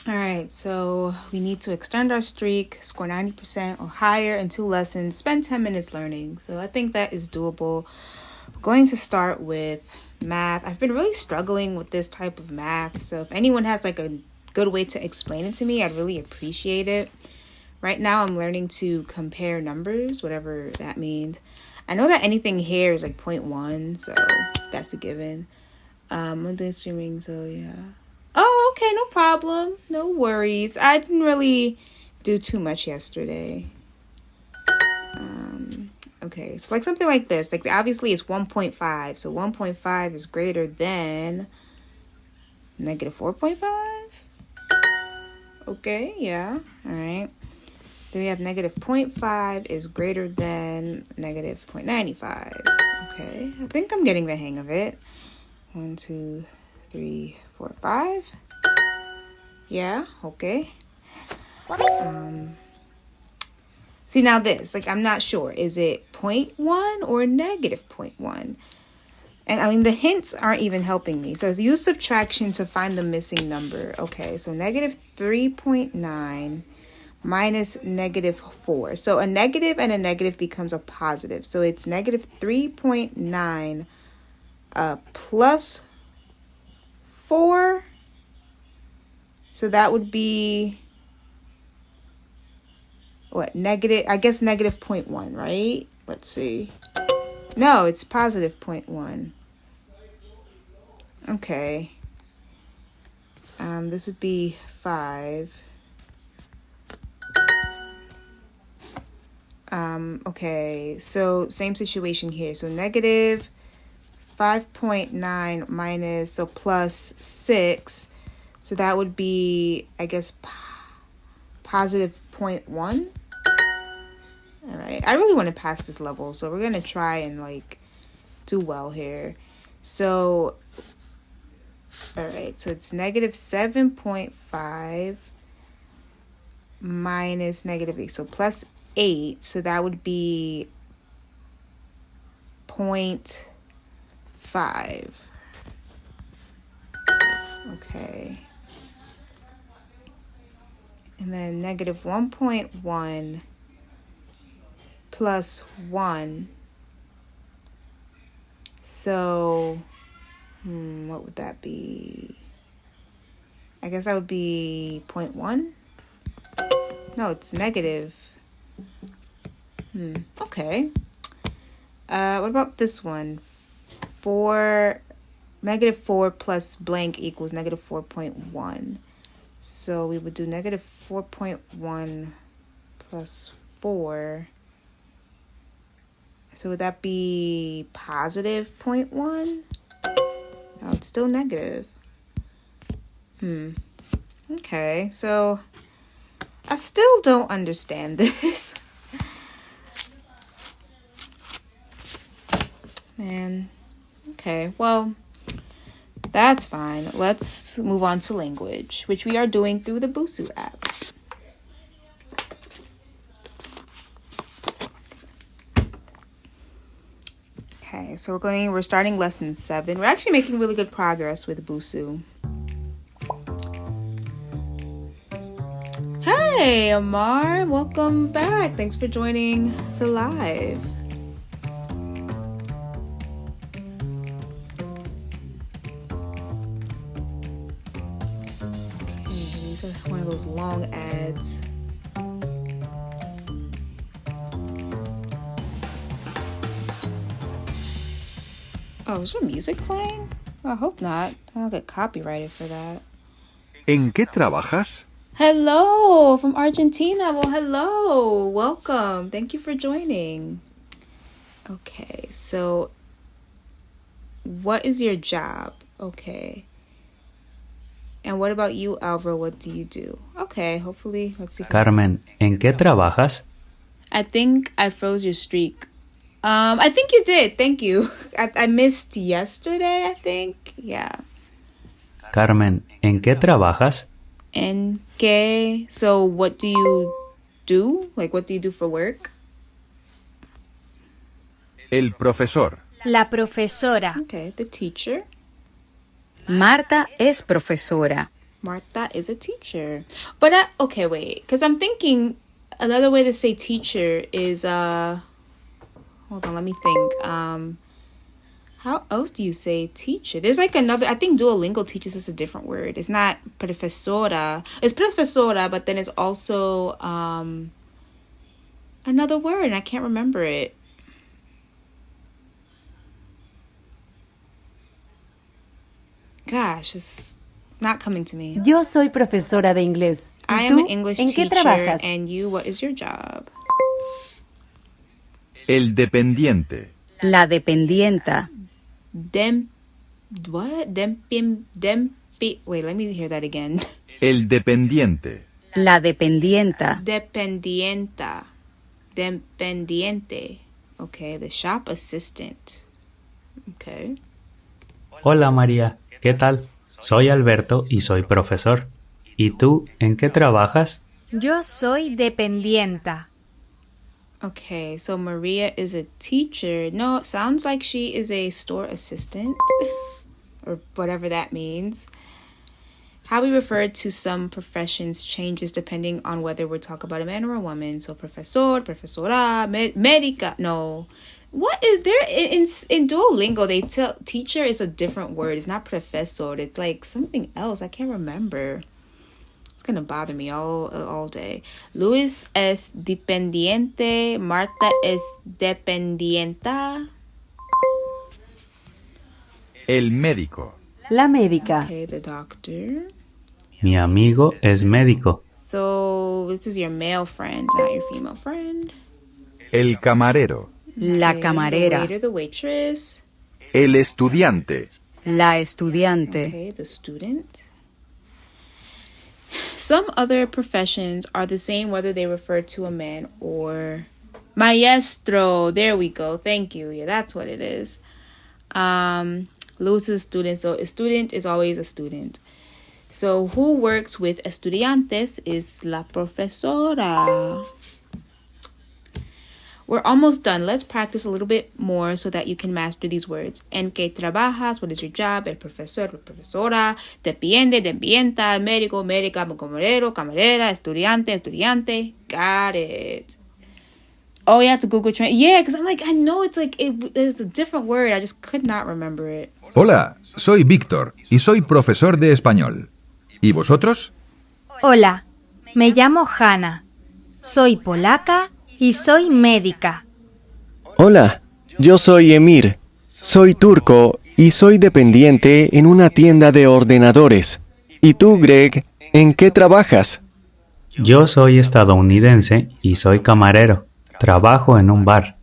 All right, so we need to extend our streak, score 90% or higher in 2 lessons, spend 10 minutes learning. So I think that is doable. We're going to start with math. I've been really struggling with this type of math. So if anyone has like a good way to explain it to me, I'd really appreciate it. Right now I'm learning to compare numbers, whatever that means. I know that anything here is like 0.1, so that's a given. I'm doing streaming, so yeah. Oh, okay, no problem. No worries. I didn't really do too much yesterday. Okay, so like something like this. Like obviously it's 1.5. So 1.5 is greater than negative 4.5. Okay, yeah. All right. Then we have negative 0.5 is greater than negative 0.95. Okay, I think I'm getting the hang of it. 1, 2, 3, 4, 5. Yeah, okay. See, now this, like, I'm not sure. Is it 0.1 or negative 0.1? And I mean, the hints aren't even helping me. So use subtraction to find the missing number. Okay, so negative 3.9 minus negative 4. So a negative and a negative becomes a positive. So it's negative 3.9 plus 4. So that would be what? Negative, I guess negative 0.1, right? Let's see. No, it's positive 0.1. Okay. This would be 5. Okay, so same situation here. So negative 5.9 minus, so plus 6. So that would be, I guess, positive 0.1. All right, I really want to pass this level, so we're going to try and, like, do well here. So, all right, so it's negative 7.5 minus negative 8, so plus 8, so that would be 0.5. Okay. And then negative 1.1 plus 1. So, what would that be? I guess that would be 0.1. No, it's negative. Okay. What about this one? Negative 4 plus blank equals negative 4.1. So we would do negative 4.1 plus 4. So would that be positive 0.1? No, it's still negative. Okay, so I still don't understand this. Man. Okay, well, that's fine. Let's move on to language, which we are doing through the Busuu app. Okay, so we're starting lesson 7. We're actually making really good progress with Busuu. Hey, Amar, welcome back. Thanks for joining the live. Okay, these are one of those long ads. Oh, is there music playing? I hope not. I'll get copyrighted for that. ¿En qué trabajas? Hello from Argentina. Well, hello. Welcome. Thank you for joining. Okay, so what is your job? Okay. And what about you, Alvaro? What do you do? Okay, hopefully, let's see. Carmen, ¿en qué trabajas? I think I froze your streak. I think you did. Thank you. I missed yesterday, I think. Yeah. Carmen, ¿en qué trabajas? En qué? So what do you do? Like, what do you do for work? El profesor. La profesora. Okay, the teacher. Marta es profesora. Marta is a teacher. But, okay, wait. Because I'm thinking another way to say teacher is, hold on, let me think. How else do you say teacher? There's like another, I think Duolingo teaches us a different word. It's not profesora. It's profesora, but then it's also another word, and I can't remember it. Gosh, it's not coming to me. Yo soy profesora de inglés. ¿Y I am tú? an English ¿En qué teacher, trabajas? and you, what is your job? El dependiente. La dependienta. Wait, let me hear that again. El dependiente. La dependienta. Dependienta. Dependiente. Okay, the shop assistant. Okay. Hola María, ¿qué tal? Soy Alberto y soy profesor. ¿Y tú en qué trabajas? Yo soy dependienta. Okay, so Maria is a teacher. No, it sounds like she is a store assistant or whatever that means. How we refer to some professions changes depending on whether we're talking about a man or a woman. So profesor, profesora, médica. No. What is there in Duolingo? They tell teacher is a different word. It's not profesor. It's like something else. I can't remember. It's gonna bother me all day. Luis es dependiente. Marta es dependienta. El médico. La médica. Okay, the doctor. Mi amigo es médico. So this is your male friend, not your female friend. El camarero. La Okay, camarera. The waiter, the waitress. El estudiante. La estudiante. Okay, the student. Some other professions are the same whether they refer to a man or maestro. There we go. Thank you. Yeah, that's what it is. Luis is a student, so a student is always a student. So who works with estudiantes is la profesora. We're almost done. Let's practice a little bit more so that you can master these words. ¿En qué trabajas? What is your job? El profesor, la profesora. Dependiente, dependienta. Médico, médica. Camarero, camarera. Estudiante, estudiante. Got it. Oh, yeah, it's a Google Translate. Yeah, because I'm like, I know it's like, it's a different word. I just could not remember it. Hola, soy Víctor y soy profesor de español. ¿Y vosotros? Hola, me llamo Hanna. Soy polaca y soy médica. Hola, yo soy Emir. Soy turco y soy dependiente en una tienda de ordenadores. ¿Y tú, Greg, en qué trabajas? Yo soy estadounidense y soy camarero. Trabajo en un bar.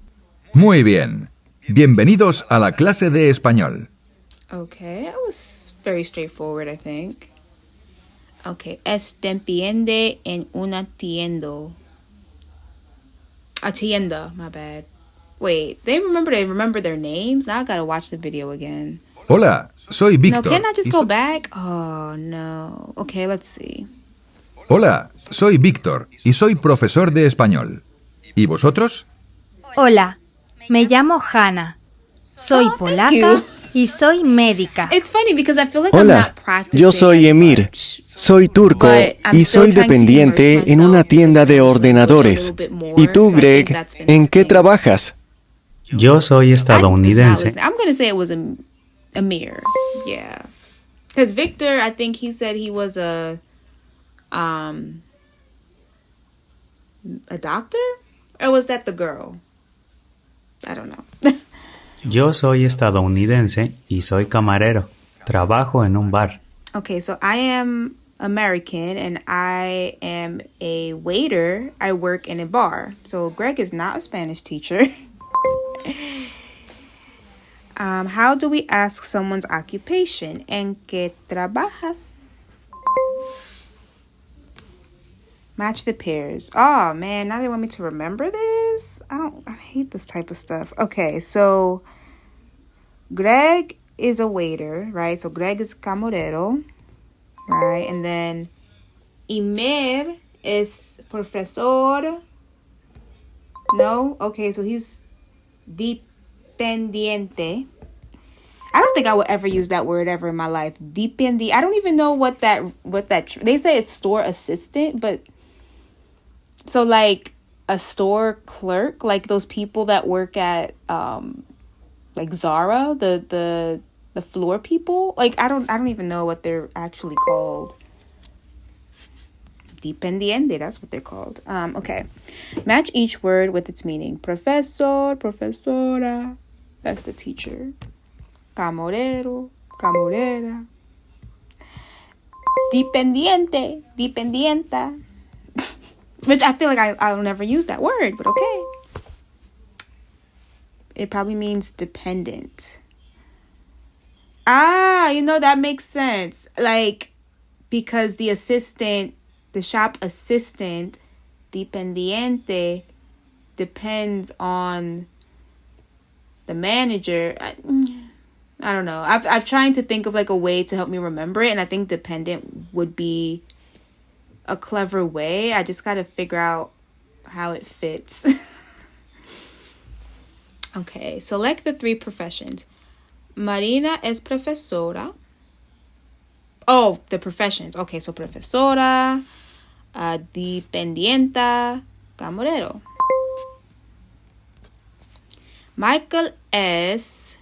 Muy bien. Bienvenidos a la clase de español. Okay, that was very straightforward, I think. Okay, es dependiente en una tienda. A tienda, my bad. Wait, they remember their names? Now I gotta watch the video again. Hola, soy No, Víctor. can't I just y go so- back? Oh, no. Okay, let's see. Hola, soy Víctor y soy profesor de español. ¿Y vosotros? Hola, me llamo Hanna. Soy Oh, thank polaca you. y soy médica. It's funny because I feel like I'm Hola, not practicing yo soy as Emir. much. Soy turco But I'm y still soy trying to dependiente immerse en una myself in tienda de Spanish language a ordenadores. little bit more, ¿Y tú, so I think Greg, that's been en qué helping. trabajas? Yo soy It's not estadounidense. listening. I'm gonna say it was a mirror. Yeah, because Victor, I think he said he was a doctor, or was that the girl? I don't know. Yo soy estadounidense y soy camarero. Trabajo en un bar. Okay, so I am American and I am a waiter. I work in a bar. So Greg is not a Spanish teacher. How do we ask someone's occupation? ¿En qué trabajas? Match the pairs. Oh man, now they want me to remember this? I hate this type of stuff. Okay, so Greg is a waiter, right? So Greg is camarero, right? And then Imer is profesor. No? Okay, so he's dependiente. I don't think I would ever use that word ever in my life. Dependi. I don't even know what that they say it's store assistant, but so like a store clerk, like those people that work at like Zara, the floor people. Like I don't even know what they're actually called. Dependiente, that's what they're called. Okay. Match each word with its meaning. Profesor, profesora. That's the teacher. Camarero, camarera. Dependiente, dependienta. Which I feel like I'll never use that word, but okay. It probably means dependent. That makes sense. Like, because the shop assistant, dependiente, depends on the manager. I don't know. I'm trying to think of like a way to help me remember it, and I think dependent would be a clever way. I just got to figure out how it fits. Okay, select the 3 professions. Marina es profesora. Oh, the professions. Okay, so profesora, dependienta, camarero. Michael es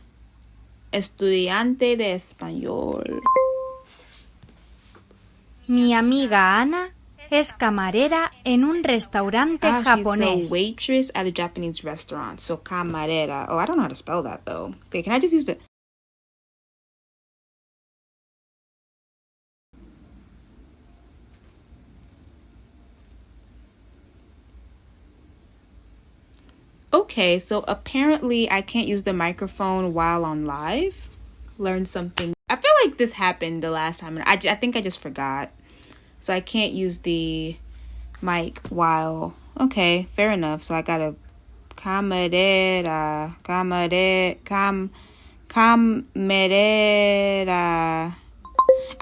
estudiante de español. Mi amiga Ana es camarera en un restaurante japonés. She's a waitress at a Japanese restaurant. So camarera. Oh, I don't know how to spell that though. Okay, can I just use the... Okay, so apparently I can't use the microphone while on live. Learn something. I feel like this happened the last time, and I think I just forgot. So I can't use the mic while... Okay, fair enough. So I gotta... Camarera. I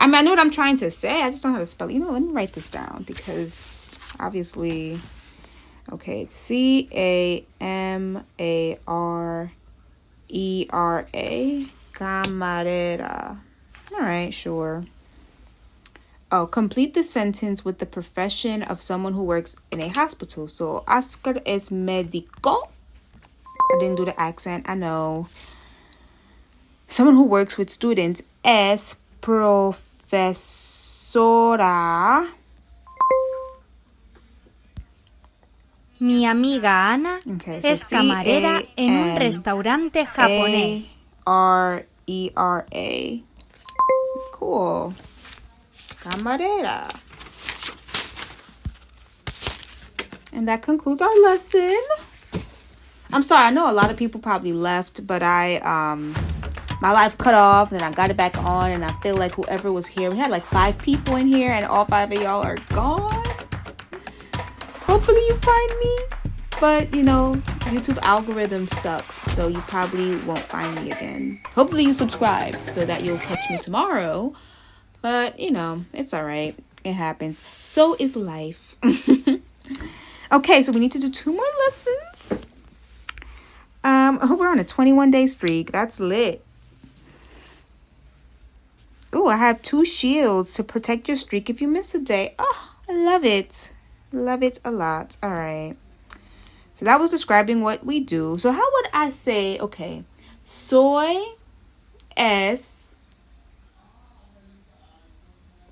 mean, I know what I'm trying to say. I just don't know how to spell it. Let me write this down, because obviously... Okay, it's Camarera. Camarera. All right, sure. Oh, complete the sentence with the profession of someone who works in a hospital. So, Oscar es médico. I didn't do the accent, I know. Someone who works with students es profesora. Mi amiga Ana es camarera en un restaurante japonés. Rera. Cool. Camarera. And that concludes our lesson. I'm sorry, I know a lot of people probably left, but my life cut off, and I got it back on, and I feel like whoever was here, we had like 5 people in here, and all 5 of y'all are gone. Hopefully you find me, but YouTube algorithm sucks, so you probably won't find me again. Hopefully you subscribe so that you'll catch me tomorrow, but it's all right. It happens. So is life. Okay, so we need to do 2 more lessons. I hope we're on a 21-day streak. That's lit. Oh, I have 2 shields to protect your streak if you miss a day. Oh, I love it. Love it a lot. All right. So that was describing what we do. So how would I say, okay, soy es...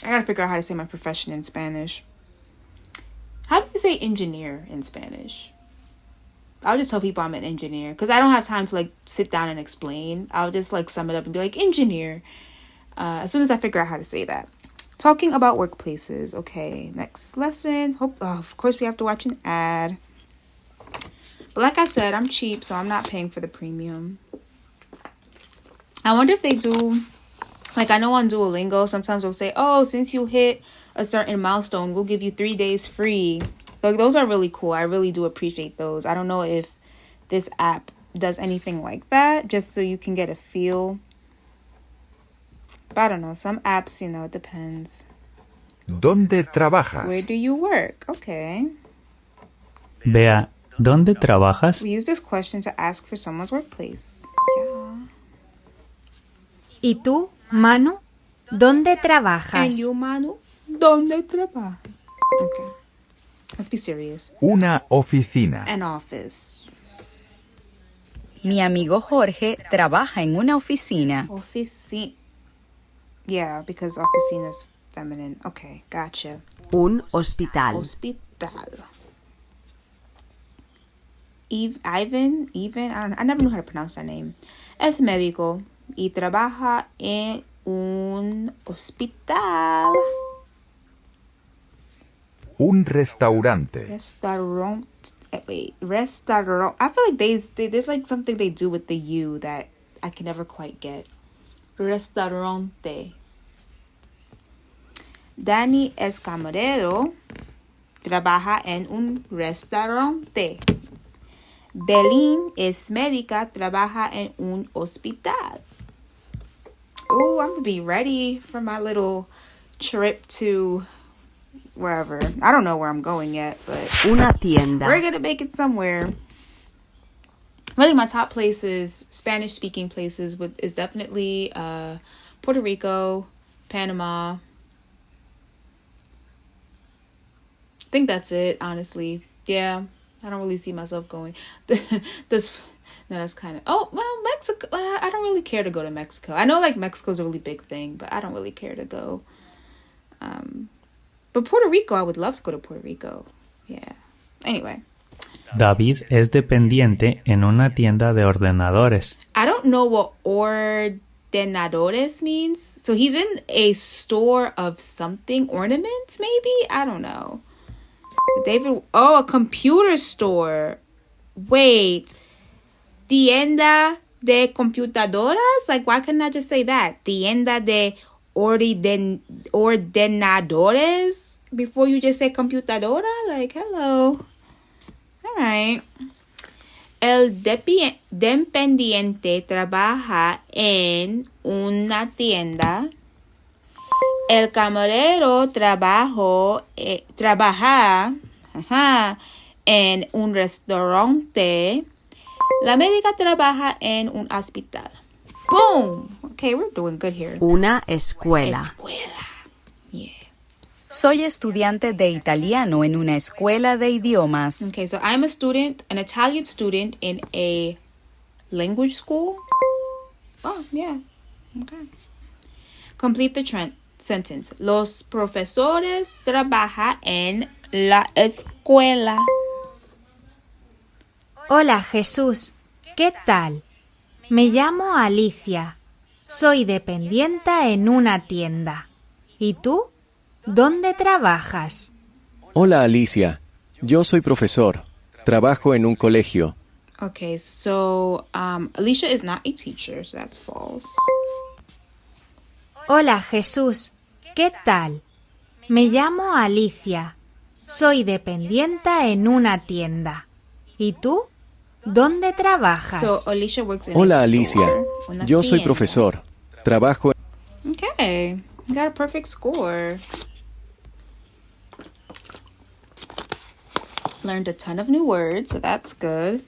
I gotta figure out how to say my profession in Spanish. How do you say engineer in Spanish? I'll just tell people I'm an engineer, because I don't have time to sit down and explain. I'll just sum it up and be like, engineer. As soon as I figure out how to say that. Talking about workplaces. Okay, next lesson. Of course, we have to watch an ad. But like I said, I'm cheap, so I'm not paying for the premium. I wonder if they do... I know on Duolingo, sometimes they'll say, oh, since you hit a certain milestone, we'll give you 3 days free. Those are really cool. I really do appreciate those. I don't know if this app does anything like that, just so you can get a feel. But I don't know. Some apps, it depends. ¿Dónde trabajas? Where do you work? Okay. Bea, ¿dónde trabajas? We use this question to ask for someone's workplace. Yeah. ¿Y tú, Manu? ¿Dónde trabajas? And you, Manu, ¿dónde trabajas? Okay. Let's be serious. Una oficina. An office. Mi amigo Jorge trabaja en una oficina. Oficina. Yeah, because oficina is feminine. Okay, gotcha. Un hospital. Hospital. Ivan, I don't know. I never knew how to pronounce that name. Es médico y trabaja en un hospital. Un restaurante. Restaurant. Restaurant. I feel like there's like something they do with the U that I can never quite get. Restaurante. Dani es camarero. Trabaja en un restaurante. Belín es médica. Trabaja en un hospital. Oh, I'm gonna be ready for my little trip to wherever. I don't know where I'm going yet, but Una tienda. we're gonna make it somewhere. Really, my top places, Spanish-speaking places, is definitely Puerto Rico, Panama. I think that's it, honestly. Yeah, I don't really see myself going. That's kind of... Oh, well, Mexico. I don't really care to go to Mexico. I know, like, Mexico's a really big thing, but I don't really care to go. But Puerto Rico, I would love to go to Puerto Rico. Yeah. Anyway. David es dependiente en una tienda de ordenadores. I don't know what ordenadores means. So he's in a store of something. Ornaments, maybe? I don't know. David... Oh, a computer store. Wait. Tienda de computadoras? Like, why couldn't I just say that? Tienda de ordenadores? Before you just say computadora? Like, hello. All right. El dependiente trabaja en una tienda. El camarero trabaja en un restaurante. La médica trabaja en un hospital. Boom. Okay, we're doing good here. Una escuela. Escuela. Yeah. Soy estudiante de italiano en una escuela de idiomas. Okay, so I'm an Italian student in a language school. Oh, yeah. Okay. Complete the sentence. Los profesores trabajan en la escuela. Hola, Jesús. ¿Qué tal? Me llamo Alicia. Soy dependienta en una tienda. ¿Y tú? ¿Dónde trabajas? Hola Alicia, yo soy profesor. Trabajo en un colegio. Okay, so Alicia is not a teacher, so that's false. Hola, Jesús. ¿Qué tal? Me llamo Alicia. Soy dependienta en una tienda. ¿Y tú? ¿Dónde trabajas? So Alicia works in Hola a Alicia, store, una yo soy tienda. profesor. Trabajo en... Okay, you got a perfect score. Learned a ton of new words, so that's good.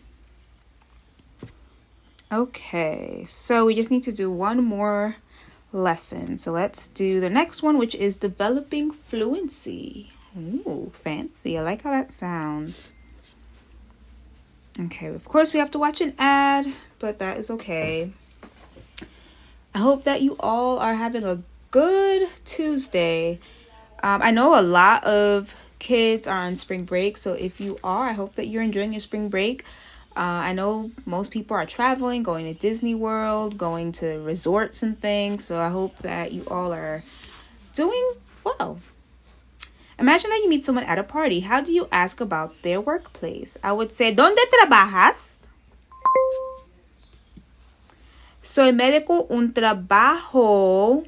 Okay, so we just need to do one more lesson. So let's do the next one, which is developing fluency. Ooh, fancy. I like how that sounds. Okay, of course we have to watch an ad, but that is okay. I hope that you all are having a good Tuesday. I know a lot of kids are on spring break, so if you are, I hope that you're enjoying your spring break. I know most people are traveling, going to Disney World, going to resorts and things, so I hope that you all are doing well. Imagine that you meet someone at a party. How do you ask about their workplace? I would say, ¿Dónde trabajas? Soy médico, un trabajo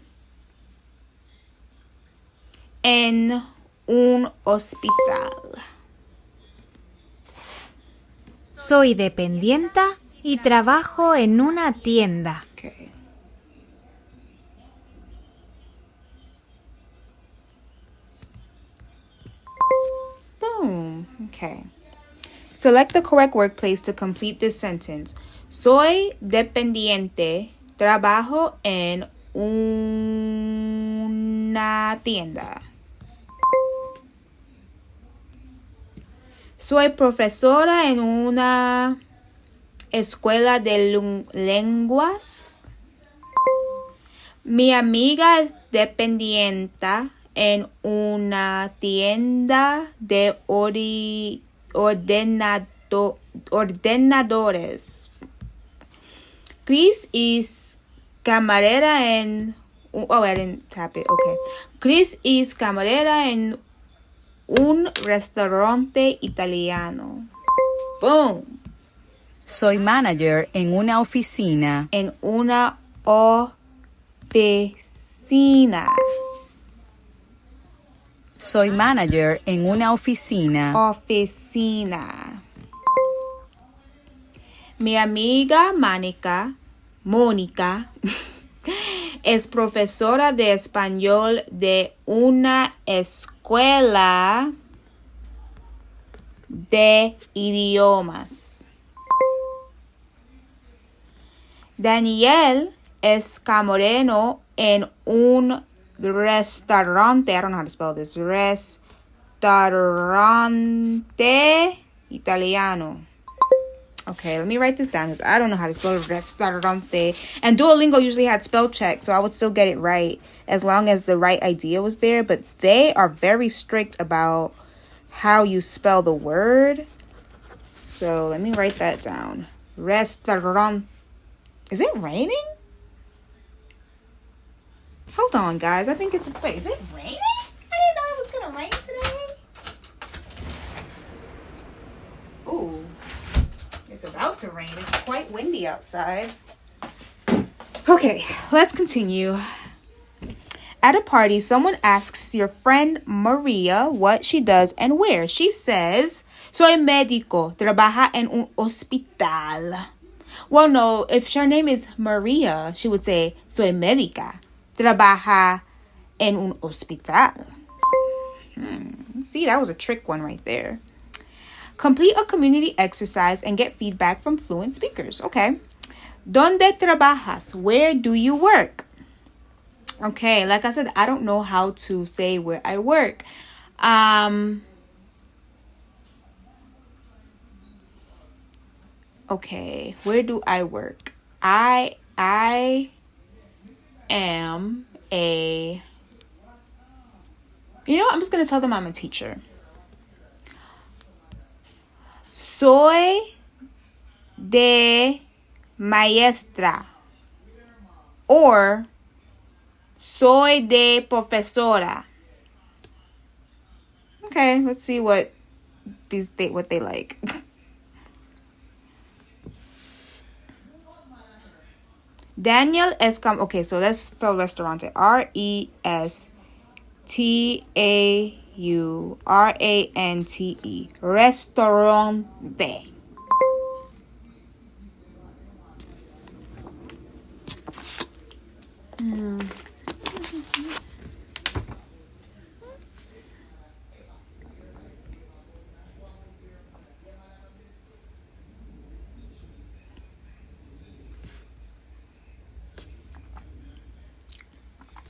en un hospital. Soy dependienta y trabajo en una tienda. Okay. Boom. Okay. Select the correct workplace to complete this sentence. Soy dependiente, trabajo en una tienda. Soy profesora en una escuela de lenguas. Mi amiga es dependiente en una tienda de ordenadores. Chris is camarera en... Oh, I didn't tap it. Okay. Chris is camarera en un restaurante italiano. Boom. Soy manager en una oficina. En una oficina. Soy manager en una oficina. Oficina. Mi amiga Mónica, es profesora de español de una escuela de idiomas. Daniel es camarero en un restaurante. I don't know how to spell this. Restaurante italiano. Okay, let me write this down because I don't know how to spell restaurante. And Duolingo usually had spell check, so I would still get it right as long as the right idea was there. But they are very strict about how you spell the word. So let me write that down. Restaurant. Is it raining? Hold on, guys. I think it's... Wait, is it raining? I didn't know it was going to rain today. Ooh. It's about to rain. It's quite windy outside. Okay, let's continue. At a party, someone asks your friend Maria what she does and where. She says, soy médico, trabaja en un hospital. Well, no, if her name is Maria, she would say, soy médica, trabaja en un hospital. See, that was a trick one right there. Complete a community exercise and get feedback from fluent speakers. Okay. ¿Dónde trabajas? Where do you work? Okay, like I said, I don't know how to say where I work. Okay, where do I work? I am a... You know what? I'm just going to tell them I'm a teacher. Soy de maestra. Or soy de profesora. Okay, let's see what they like. Daniel es okay, so let's spell restaurante. RESTAURANTE. Restaurante.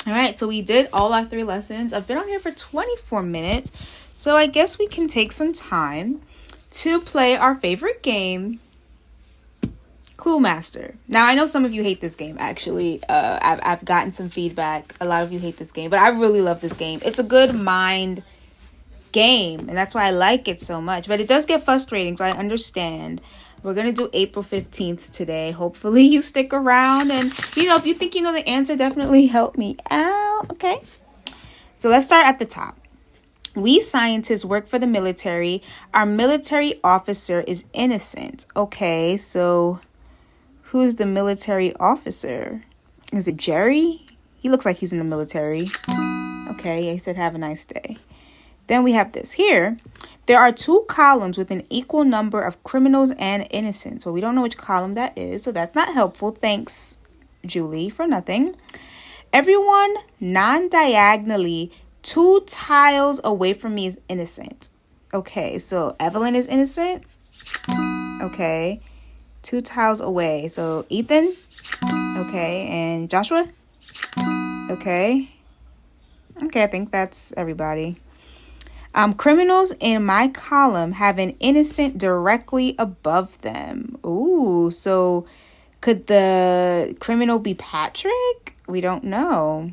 All right, so we did all our 3 lessons. I've been on here for 24 minutes, so I guess we can take some time to play our favorite game, Clue Master. Now, I know some of you hate this game, actually. I've gotten some feedback. A lot of you hate this game, but I really love this game. It's a good mind game, and that's why I like it so much. But it does get frustrating, so I understand. We're going to do April 15th today. Hopefully you stick around. And, if you think you know the answer, definitely help me out. Okay? So let's start at the top. We scientists work for the military. Our military officer is innocent. Okay, so who's the military officer? Is it Jerry? He looks like he's in the military. Okay, yeah, he said have a nice day. Then we have this here. There are 2 columns with an equal number of criminals and innocents. Well, we don't know which column that is, so that's not helpful. Thanks, Julie, for nothing. Everyone non-diagonally 2 tiles away from me is innocent. Okay, so Evelyn is innocent. Okay, 2 tiles away. So Ethan. Okay, and Joshua. Okay. Okay, I think that's everybody. Criminals in my column have an innocent directly above them. Ooh, so could the criminal be Patrick? We don't know.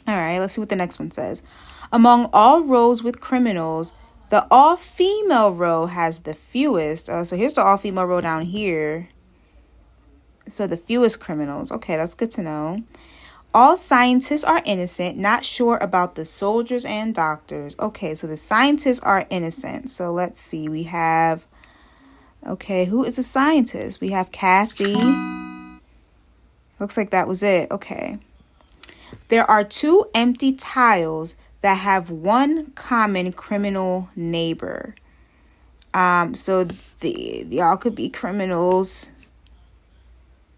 All right, let's see what the next one says. Among all rows with criminals, the all-female row has the fewest. So here's the all-female row down here. So the fewest criminals. Okay, that's good to know. All scientists are innocent, not sure about the soldiers and doctors. Okay, so the scientists are innocent. So let's see. We have, okay, who is a scientist? We have Kathy. Looks like that was it. Okay. There are 2 empty tiles that have one common criminal neighbor. So y'all could be criminals.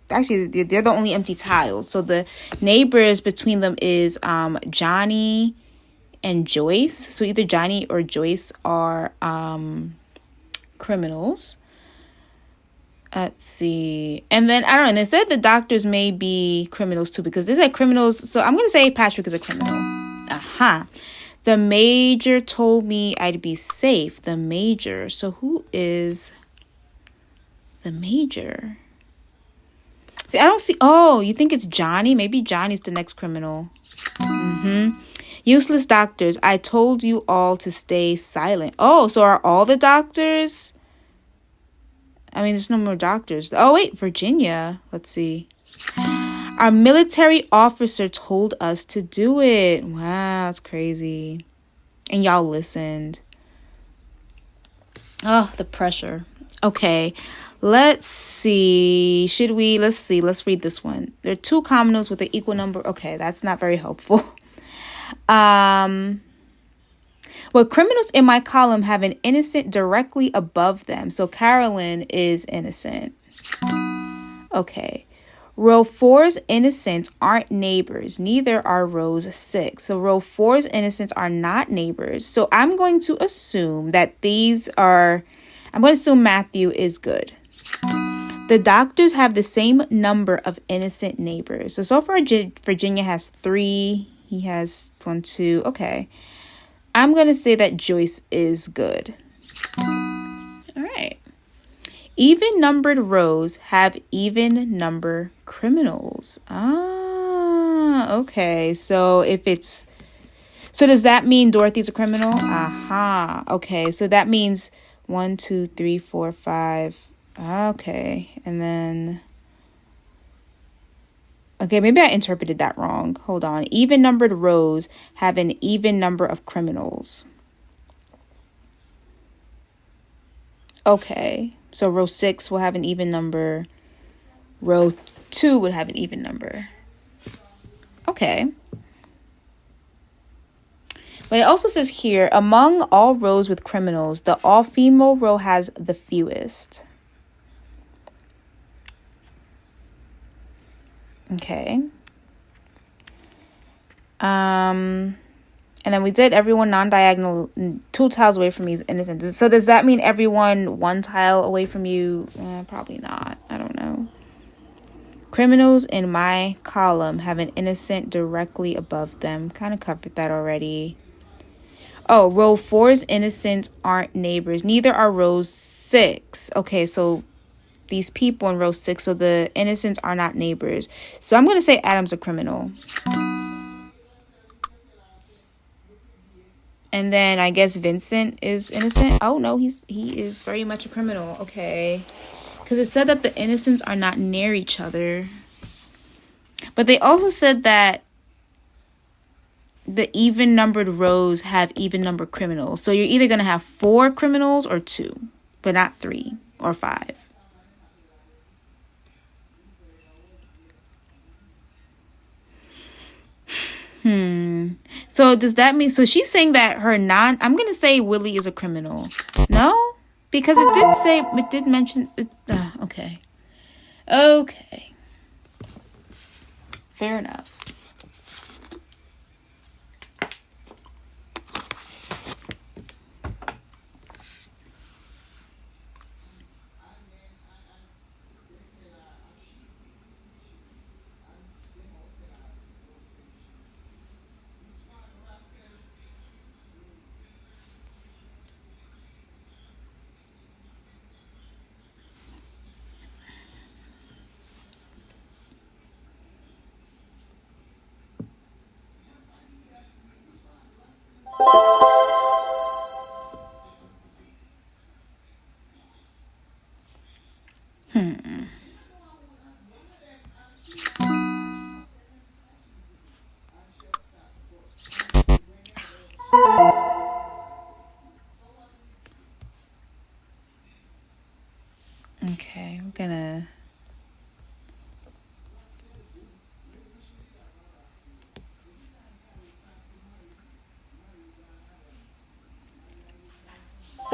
Actually, they're the only empty tiles. So the neighbors between them is Johnny and Joyce. So either Johnny or Joyce are criminals. Let's see. And then, I don't know, they said the doctors may be criminals too, because they said criminals. So I'm going to say Patrick is a criminal. Aha. The major told me I'd be safe. The major. So who is the major? See, I don't see. Oh, you think it's Johnny? Maybe Johnny's the next criminal. Useless doctors. I told you all to stay silent. Oh, so are all the doctors? I mean, there's no more doctors. Oh, wait, Virginia. Let's see. Our military officer told us to do it. Wow, that's crazy. And y'all listened. Oh, the pressure. Okay. Let's see. Let's read this one. There are 2 criminals with an equal number. Okay, that's not very helpful. Well, criminals in my column have an innocent directly above them. So Carolyn is innocent. Okay. Row 4's innocents aren't neighbors. Neither are rows 6. So row 4's innocents are not neighbors. So I'm going to assume that I'm going to assume Matthew is good. The doctors have the same number of innocent neighbors. So far, Virginia has 3. He has 1, 2. Okay. I'm going to say that Joyce is good. All right. Even numbered rows have even number criminals. Okay. So does that mean Dorothy's a criminal? Aha. Okay. So that means 1, 2, 3, 4, 5. Okay. And then, okay, maybe I interpreted that wrong. Hold on. Even numbered rows have an even number of criminals. Okay. So row 6 will have an even number. Row 2 would have an even number. Okay. But it also says here, among all rows with criminals, the all-female row has the fewest. Okay. And then we did everyone non-diagonal 2 tiles away from me is innocent. So does that mean everyone 1 tile away from you? Probably not. I don't know. Criminals in my column have an innocent directly above them. Kind of covered that already. Oh, row 4's innocents aren't neighbors. Neither are row 6. Okay, so these people in row 6, so the innocents are not neighbors. So I'm going to say Adam's a criminal. And then I guess Vincent is innocent. Oh, no, he is very much a criminal. Okay. Because it said that the innocents are not near each other. But they also said that the even numbered rows have even numbered criminals. So you're either going to have 4 criminals or 2, but not 3 or 5. So does that mean, so she's saying that I'm going to say Willie is a criminal. No? Because it did mention, okay. Okay. Fair enough.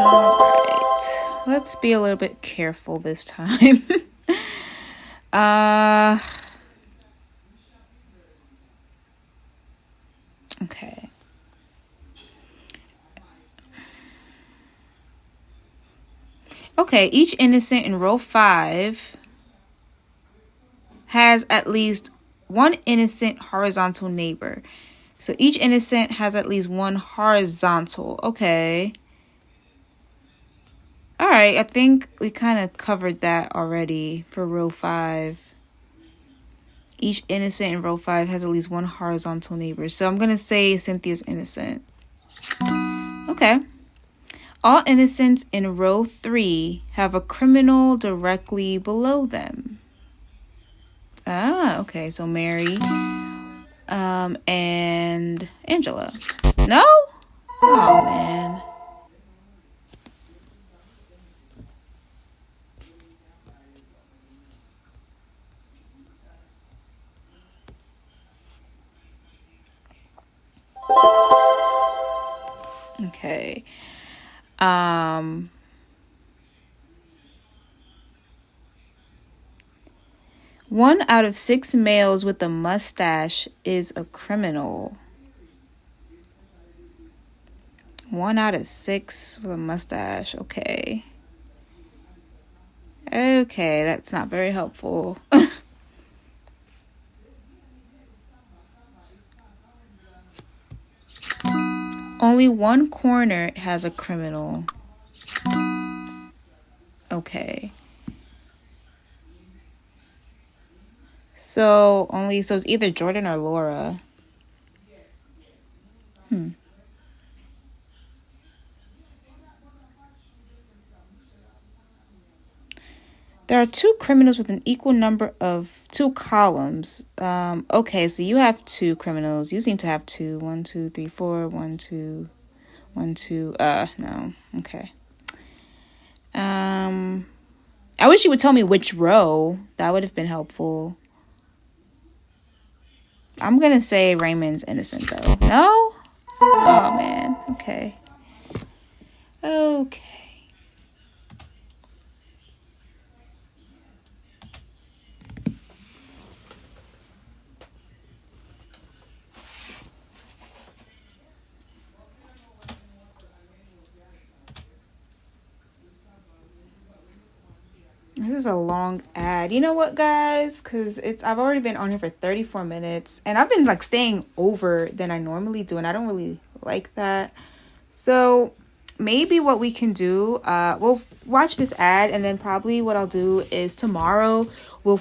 Alright. Let's be a little bit careful this time. Okay. Okay, each innocent in row 5 has at least one innocent horizontal neighbor. So each innocent has at least one horizontal. Okay. All right, I think we kind of covered that already for row 5. Each innocent in row 5 has at least one horizontal neighbor. So I'm going to say Cynthia's innocent. Okay. All innocents in row 3 have a criminal directly below them. Ah, okay. So Mary and Angela. No? Oh, man. Okay. 1 out of 6 males with a mustache is a criminal. 1 out of 6 with a mustache. Okay. Okay, that's not very helpful. Only one corner has a criminal. Okay. So it's either Jordan or Laura. There are 2 criminals with an equal number of 2 columns. Okay, so you have 2 criminals. You seem to have 2. 1, 2, 3, 4. 1, 2, 1, 2. No. Okay. I wish you would tell me which row. That would have been helpful. I'm gonna say Raymond's innocent though. No? Oh man. Okay. Okay. This is a long ad. You know what, guys? Because I've already been on here for 34 minutes. And I've been like staying over than I normally do. And I don't really like that. So maybe what we can do, we'll watch this ad. And then probably what I'll do is tomorrow we'll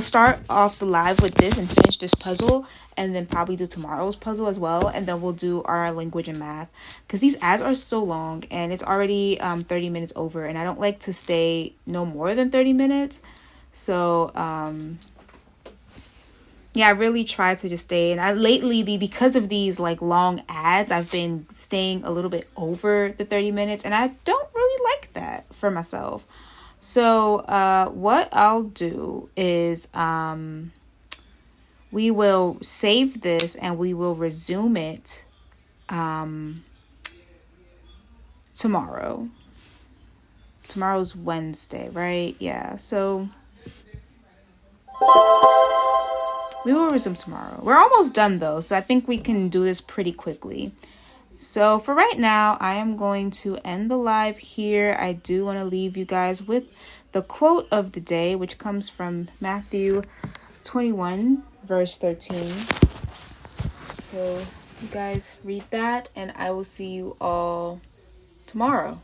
start off the live with this and finish this puzzle. And then probably do tomorrow's puzzle as well. And then we'll do our language and math. Because these ads are so long. And it's already 30 minutes over. And I don't like to stay no more than 30 minutes. So, yeah, I really try to just stay. And lately, because of these like long ads, I've been staying a little bit over the 30 minutes. And I don't really like that for myself. So, what I'll do is... we will save this and we will resume it tomorrow. Tomorrow's Wednesday, right? Yeah, so we will resume tomorrow. We're almost done though, so I think we can do this pretty quickly. So for right now, I am going to end the live here. I do want to leave you guys with the quote of the day, which comes from Matthew 21. Verse 13. So you guys read that and I will see you all tomorrow.